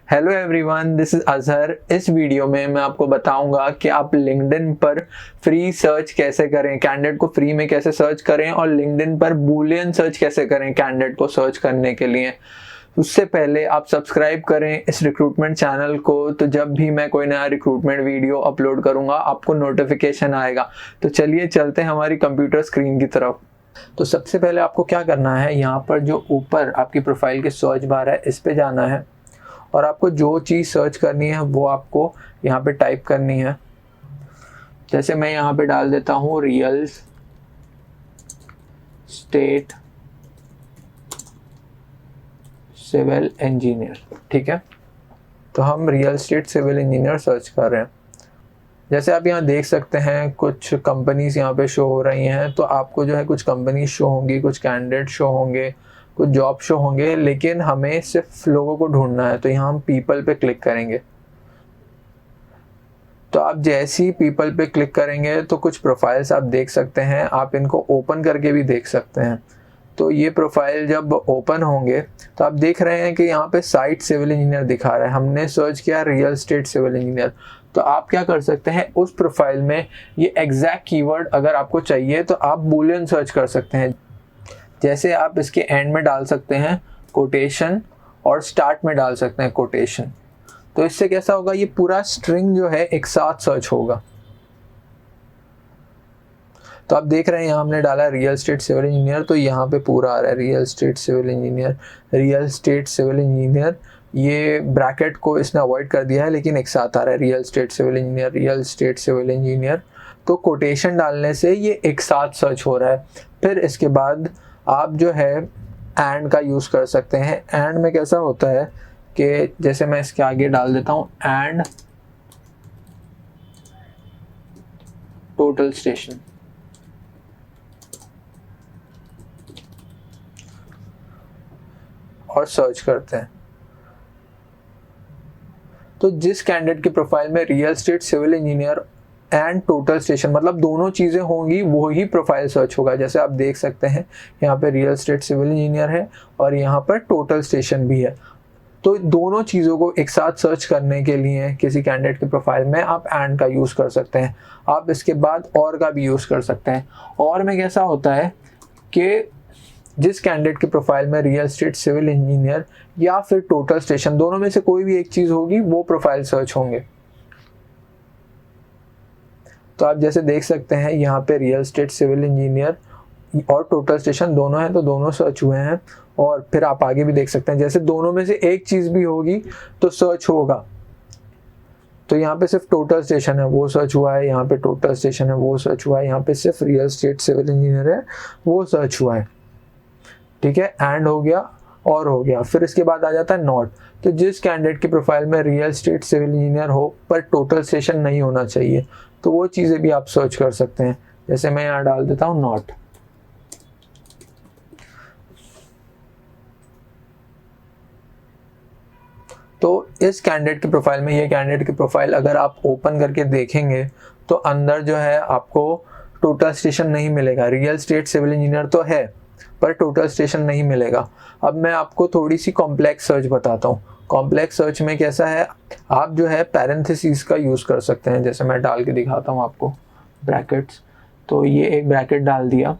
Hello everyone, this is Azhar. इस video में मैं आपको बताऊंगा कि आप लिंक्डइन पर फ्री सर्च कैसे करें, कैंडिडेट को फ्री में कैसे सर्च करें और लिंक्डइन पर बूलियन सर्च कैसे करें कैंडिडेट को सर्च करने के लिए। उससे पहले आप सब्सक्राइब करें इस रिक्रूटमेंट चैनल को, तो जब भी मैं कोई नया रिक्रूटमेंट वीडियो अपलोड करूंगा आपको नोटिफिकेशन आएगा। तो चलिए चलते हैं हमारी कंप्यूटर स्क्रीन की तरफ। तो सबसे पहले आपको क्या करना है, यहाँ पर जो ऊपर आपकी प्रोफाइल की सर्च बार है इस पे जाना है और आपको जो चीज़ सर्च करनी है वो आपको यहाँ पे टाइप करनी है। जैसे मैं यहाँ पे डाल देता हूँ रियल स्टेट सिविल इंजीनियर। ठीक है, तो हम real estate civil engineer search कर रहे हैं। जैसे आप यहाँ देख सकते हैं कुछ कंपनीज यहाँ पे शो हो रही हैं, तो आपको जो है कुछ कंपनीज शो होंगी, कुछ कैंडिडेट शो होंगे, कुछ जॉब शो होंगे, लेकिन हमें सिर्फ लोगों को ढूंढना है। तो यहाँ हम पीपल पे क्लिक करेंगे। तो आप जैसे ही पीपल पे क्लिक करेंगे तो कुछ प्रोफाइल्स आप देख सकते हैं, आप इनको ओपन करके भी देख सकते हैं। तो ये प्रोफाइल जब ओपन होंगे तो आप देख रहे हैं कि यहाँ पे साइट सिविल इंजीनियर दिखा रहा है। हमने सर्च किया रियल स्टेट सिविल इंजीनियर। तो आप क्या कर सकते हैं, उस प्रोफाइल में ये एग्जैक्ट कीवर्ड अगर आपको चाहिए तो आप बूलियन सर्च कर सकते हैं। जैसे आप इसके एंड में डाल सकते हैं कोटेशन और स्टार्ट में डाल सकते हैं कोटेशन। तो इससे कैसा होगा, ये पूरा स्ट्रिंग जो है एक साथ सर्च होगा। तो आप देख रहे हैं यहाँ हमने डाला रियल स्टेट सिविल इंजीनियर, तो यहाँ पे पूरा आ रहा है real estate civil engineer, real estate civil engineer. ये ब्रैकेट को इसने अवॉइड कर दिया है, लेकिन एक साथ आ रहा है real estate civil engineer, real estate civil engineer. तो कोटेशन डालने से ये एक साथ सर्च हो रहा है। फिर इसके बाद आप जो है एंड का यूज़ कर सकते हैं। एंड में कैसा होता है कि जैसे मैं इसके आगे डाल देता हूँ एंड टोटल स्टेशन, और सर्च करते हैं। तो जिस कैंडिडेट की प्रोफाइल में real estate civil engineer and total station मतलब दोनों चीज़ें होंगी वो ही प्रोफाइल सर्च होगा। जैसे आप देख सकते हैं यहाँ पे रियल स्टेट सिविल इंजीनियर है और यहाँ पर टोटल स्टेशन भी है। तो दोनों चीज़ों को एक साथ सर्च करने के लिए किसी कैंडिडेट की प्रोफाइल में आप एंड का यूज़ कर सकते हैं। आप इसके बाद और का भी यूज़ कर सकते हैं। और में कैसा होता है कि जिस कैंडिडेट की प्रोफाइल में रियल स्टेट सिविल इंजीनियर या फिर टोटल स्टेशन दोनों में से कोई भी एक चीज़ होगी वो प्रोफाइल सर्च होंगे। तो आप जैसे देख सकते हैं यहाँ पे रियल स्टेट सिविल इंजीनियर और टोटल स्टेशन दोनों हैं, तो दोनों सर्च हुए हैं। और फिर आप आगे भी देख सकते हैं जैसे दोनों में से एक चीज़ भी होगी तो सर्च होगा। तो यहाँ पे सिर्फ टोटल स्टेशन है वो सर्च हुआ है, यहाँ पे टोटल स्टेशन है वो सर्च हुआ है, यहाँ पे सिर्फ रियल स्टेट सिविल इंजीनियर है वो सर्च हुआ है। ठीक है, एंड हो गया और हो गया। फिर इसके बाद आ जाता है नॉट। तो जिस कैंडिडेट की प्रोफाइल में रियल स्टेट सिविल इंजीनियर हो पर टोटल स्टेशन नहीं होना चाहिए, तो वो चीज़ें भी आप सर्च कर सकते हैं। जैसे मैं यहाँ डाल देता हूँ नॉट। तो इस कैंडिडेट की प्रोफाइल में, ये कैंडिडेट की प्रोफाइल अगर आप ओपन करके देखेंगे तो अंदर जो है आपको टोटल स्टेशन नहीं मिलेगा। रियल स्टेट सिविल इंजीनियर तो है पर टोटल स्टेशन नहीं मिलेगा। अब मैं आपको थोड़ी सी कॉम्प्लेक्स सर्च बताता हूँ। कॉम्प्लेक्स सर्च में कैसा है, आप जो है पैरेंथेसिस का यूज़ कर सकते हैं। जैसे मैं डाल के दिखाता हूँ आपको ब्रैकेट्स। तो ये एक ब्रैकेट डाल दिया।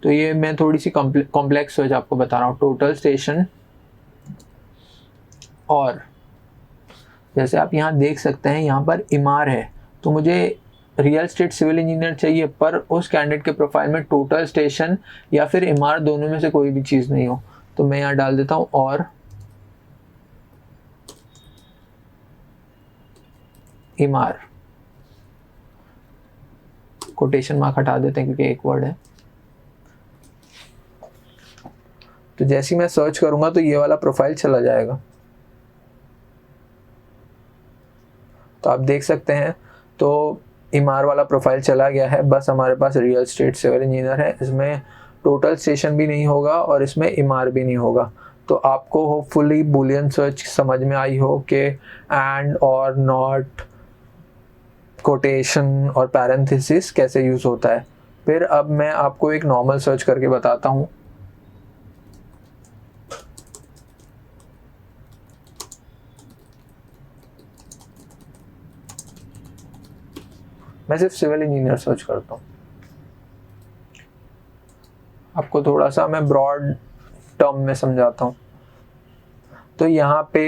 तो ये मैं थोड़ी सी कॉम्प्लेक्स सर्च आपको बता रहा हूँ। टोटल स्टेशन और जैसे आप यहाँ देख सकते हैं यहाँ पर इमार है, तो मुझे रियल स्टेट सिविल इंजीनियर चाहिए पर उस कैंडिडेट के प्रोफाइल में टोटल स्टेशन या फिर इमार दोनों में से कोई भी चीज़ नहीं हो। तो मैं यहाँ डाल देता हूँ और इमार, कोटेशन मार्क हटा देते हैं क्योंकि एक वर्ड है। तो जैसे ही मैं सर्च करूंगा तो ये वाला प्रोफाइल चला जाएगा। तो आप देख सकते हैं तो इमार वाला प्रोफाइल चला गया है। बस हमारे पास रियल स्टेट सिविल इंजीनियर है, इसमें टोटल स्टेशन भी नहीं होगा और इसमें इमार भी नहीं होगा। तो आपको होपफुली बूलियन सर्च समझ में आई हो कि एंड और नॉट, कोटेशन और पैरेंथेसिस कैसे यूज़ होता है। फिर अब मैं आपको एक नॉर्मल सर्च करके बताता हूँ। मैं सिर्फ सिविल इंजीनियर सर्च करता हूँ। आपको थोड़ा सा मैं ब्रॉड टर्म में समझाता हूँ। तो यहाँ पे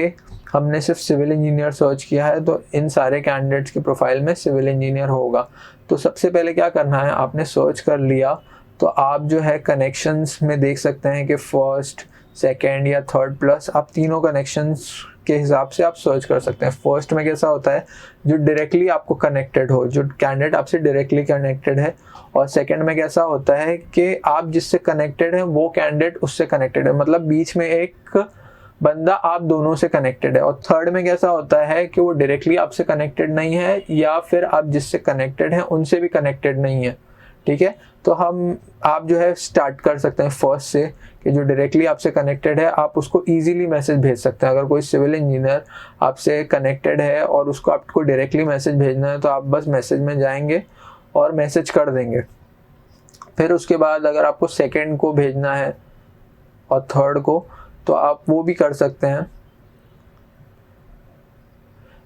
हमने सिर्फ सिविल इंजीनियर सर्च किया है, तो इन सारे कैंडिडेट्स की प्रोफाइल में सिविल इंजीनियर होगा। तो सबसे पहले क्या करना है, आपने सर्च कर लिया तो आप जो है कनेक्शंस में देख सकते हैं कि फर्स्ट, सेकंड या थर्ड प्लस, आप तीनों कनेक्शंस के हिसाब से आप सर्च कर सकते हैं। फर्स्ट में कैसा होता है, जो डायरेक्टली आपको कनेक्टेड हो, जो कैंडिडेट आपसे डायरेक्टली कनेक्टेड है। और सेकंड में कैसा होता है कि आप जिससे कनेक्टेड हैं वो कैंडिडेट उससे कनेक्टेड है, मतलब बीच में एक बंदा आप दोनों से कनेक्टेड है। और थर्ड में कैसा होता है कि वो डायरेक्टली आपसे कनेक्टेड नहीं है या फिर आप जिससे कनेक्टेड हैं उनसे भी कनेक्टेड नहीं है। ठीक है, तो आप जो है स्टार्ट कर सकते हैं फर्स्ट से, कि जो डायरेक्टली आपसे कनेक्टेड है आप उसको इजीली मैसेज भेज सकते हैं। अगर कोई सिविल इंजीनियर आपसे कनेक्टेड है और उसको आपको डायरेक्टली मैसेज भेजना है तो आप बस मैसेज में जाएंगे और मैसेज कर देंगे। फिर उसके बाद अगर आपको सेकंड को भेजना है और थर्ड को, तो आप वो भी कर सकते हैं।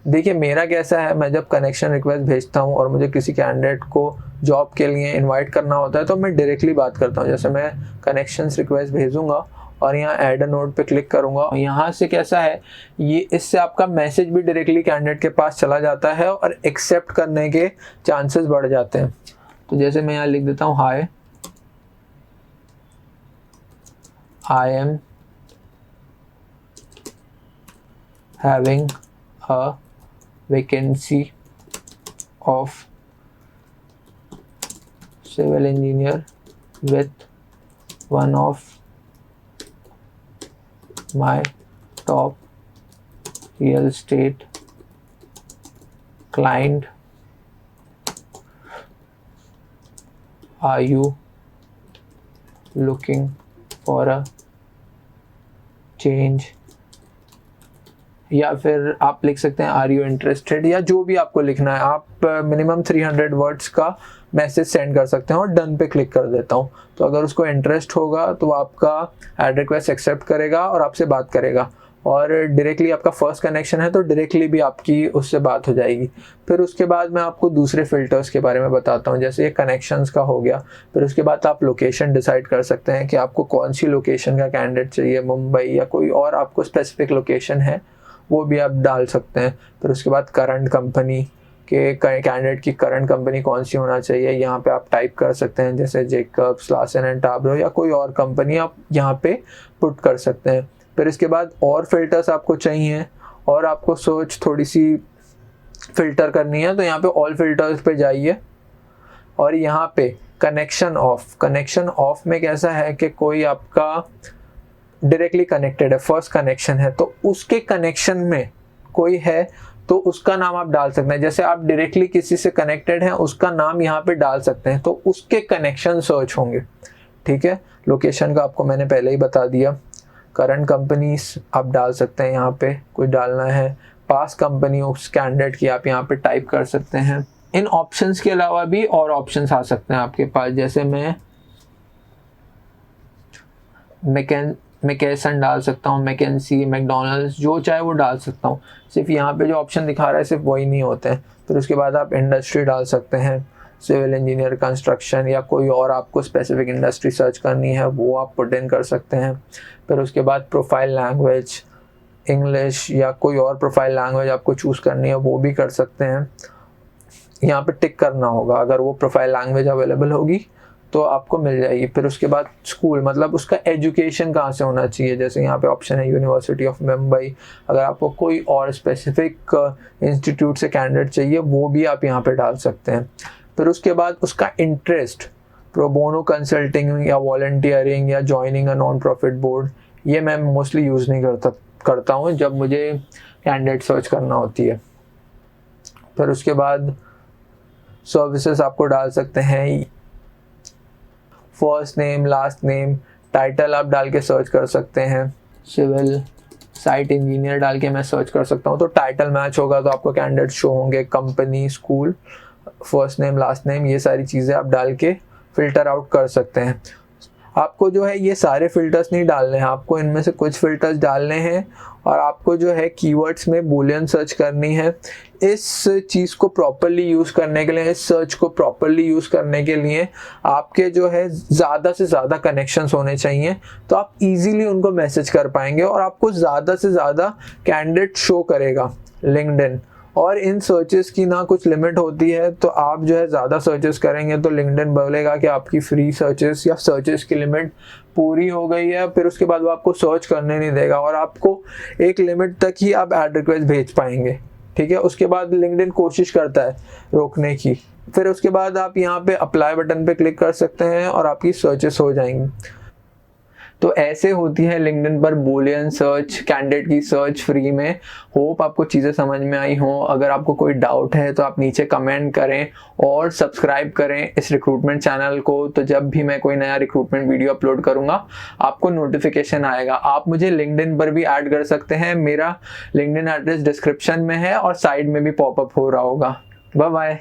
देखिए मेरा कैसा है, मैं जब कनेक्शन रिक्वेस्ट भेजता हूँ और मुझे किसी कैंडिडेट को जॉब के लिए इनवाइट करना होता है तो मैं डायरेक्टली बात करता हूँ। जैसे मैं कनेक्शंस रिक्वेस्ट भेजूंगा और यहाँ ऐड अ नोट पे क्लिक करूँगा, यहाँ से कैसा है, ये इससे आपका मैसेज भी डायरेक्टली कैंडिडेट के पास चला जाता है और एक्सेप्ट करने के चांसेस बढ़ जाते हैं। तो जैसे मैं यहाँ लिख देता हूँ, hi I am having a vacancy of civil engineer with one of my top real estate client. Are you looking for a change? या फिर आप लिख सकते हैं आर यू इंटरेस्टेड, या जो भी आपको लिखना है। आप मिनिमम 300 वर्ड्स का मैसेज सेंड कर सकते हैं और डन पे क्लिक कर देता हूँ। तो अगर उसको इंटरेस्ट होगा तो वो आपका ऐड रिक्वेस्ट एक्सेप्ट करेगा और आपसे बात करेगा। और डायरेक्टली आपका फर्स्ट कनेक्शन है तो डायरेक्टली भी आपकी उससे बात हो जाएगी। फिर उसके बाद मैं आपको दूसरे फिल्टर्स के बारे में बताता हूँ। जैसे ये कनेक्शंस का हो गया। फिर उसके बाद आप लोकेशन डिसाइड कर सकते हैं कि आपको कौन सी लोकेशन का कैंडिडेट चाहिए, मुंबई या कोई और आपको स्पेसिफिक लोकेशन है वो भी आप डाल सकते हैं। फिर उसके बाद करंट कंपनी के कैंडिडेट की करंट कंपनी कौन सी होना चाहिए, यहाँ पे आप टाइप कर सकते हैं। जैसे जेकब्स, लार्सन एंड टाब्रो या कोई और कंपनी आप यहाँ पे पुट कर सकते हैं। फिर इसके बाद और फिल्टर्स आपको चाहिए और आपको सर्च थोड़ी सी फिल्टर करनी है तो यहाँ पे ऑल फिल्टर्स पे जाइए और यहाँ पे कनेक्शन ऑफ में कैसा है कि कोई आपका डायरेक्टली कनेक्टेड है, फर्स्ट कनेक्शन है, तो उसके कनेक्शन में कोई है तो उसका नाम आप डाल सकते हैं। जैसे आप डायरेक्टली किसी से कनेक्टेड हैं उसका नाम यहाँ पे डाल सकते हैं तो उसके कनेक्शन सर्च होंगे। ठीक है, लोकेशन का आपको मैंने पहले ही बता दिया। करंट कंपनीज आप डाल सकते हैं, यहाँ पे कोई डालना है। पास कंपनी उस कैंडिडेट की आप यहाँ पे टाइप कर सकते हैं। इन ऑप्शंस के अलावा भी और ऑप्शंस आ सकते हैं आपके पास। जैसे मैं मैकेसन डाल सकता हूँ, मैकेंसी, मैकडॉनल्ड्स, जो चाहे वो डाल सकता हूँ। सिर्फ यहाँ पे जो ऑप्शन दिखा रहा है सिर्फ वही नहीं होते हैं। फिर उसके बाद आप इंडस्ट्री डाल सकते हैं, सिविल इंजीनियर, कंस्ट्रक्शन या कोई और आपको स्पेसिफिक इंडस्ट्री सर्च करनी है वो आप पुट इन कर सकते हैं। फिर उसके बाद प्रोफाइल लैंग्वेज, इंग्लिश या कोई और प्रोफाइल लैंग्वेज आपको चूज़ करनी है वो भी कर सकते हैं। यहाँ पे टिक करना होगा, अगर वो प्रोफाइल लैंग्वेज अवेलेबल होगी तो आपको मिल जाएगी। फिर उसके बाद स्कूल, मतलब उसका एजुकेशन कहाँ से होना चाहिए। जैसे यहाँ पे ऑप्शन है यूनिवर्सिटी ऑफ मुंबई। अगर आपको कोई और स्पेसिफिक इंस्टीट्यूट से कैंडिडेट चाहिए वो भी आप यहाँ पे डाल सकते हैं। फिर उसके बाद उसका इंटरेस्ट, प्रो बोनो कंसल्टिंग या वॉलंटियरिंग या joining a non profit board, ये मैं मोस्टली यूज़ नहीं करता हूँ जब मुझे कैंडिडेट सर्च करना होती है। फिर उसके बाद सर्विसेज आपको डाल सकते हैं, first name, last name, title आप डाल के सर्च कर सकते हैं। सिविल साइट इंजीनियर डाल के मैं सर्च कर सकता हूँ तो टाइटल मैच होगा तो आपको कैंडिडेट शो होंगे। Company, school, first name, last name, ये सारी चीज़ें आप डाल के फ़िल्टर आउट कर सकते हैं। आपको जो है ये सारे फ़िल्टर्स नहीं डालने हैं, आपको इनमें से कुछ फ़िल्टर्स डालने हैं और आपको जो है कीवर्ड्स में बूलियन सर्च करनी है। इस चीज़ को प्रॉपरली यूज़ करने के लिए, इस सर्च को प्रॉपरली यूज़ करने के लिए आपके जो है ज़्यादा से ज़्यादा कनेक्शंस होने चाहिए, तो आप इजीली उनको मैसेज कर पाएंगे और आपको ज़्यादा से ज़्यादा कैंडिडेट शो करेगा लिंक्डइन। और इन सर्चेस की ना कुछ लिमिट होती है, तो आप जो है ज़्यादा सर्चेस करेंगे तो लिंक्डइन बोलेगा कि आपकी फ्री सर्चेस या सर्चेस की लिमिट पूरी हो गई है, फिर उसके बाद वो आपको सर्च करने नहीं देगा और आपको एक लिमिट तक ही आप ऐड रिक्वेस्ट भेज पाएंगे। ठीक है, उसके बाद लिंक्डइन कोशिश करता है रोकने की। फिर उसके बाद आप यहाँ पे अप्लाई बटन पे क्लिक कर सकते हैं और आपकी सर्चेस हो जाएंगी। तो ऐसे होती है लिंक्डइन पर बूलियन सर्च, कैंडिडेट की सर्च फ्री में। होप आपको चीज़ें समझ में आई हों। अगर आपको कोई डाउट है तो आप नीचे कमेंट करें और सब्सक्राइब करें इस रिक्रूटमेंट चैनल को, तो जब भी मैं कोई नया रिक्रूटमेंट वीडियो अपलोड करूंगा आपको नोटिफिकेशन आएगा। आप मुझे लिंक्डइन पर भी ऐड कर सकते हैं, मेरा लिंक्डइन एड्रेस डिस्क्रिप्शन में है और साइड में भी पॉपअप हो रहा होगा। Bye bye.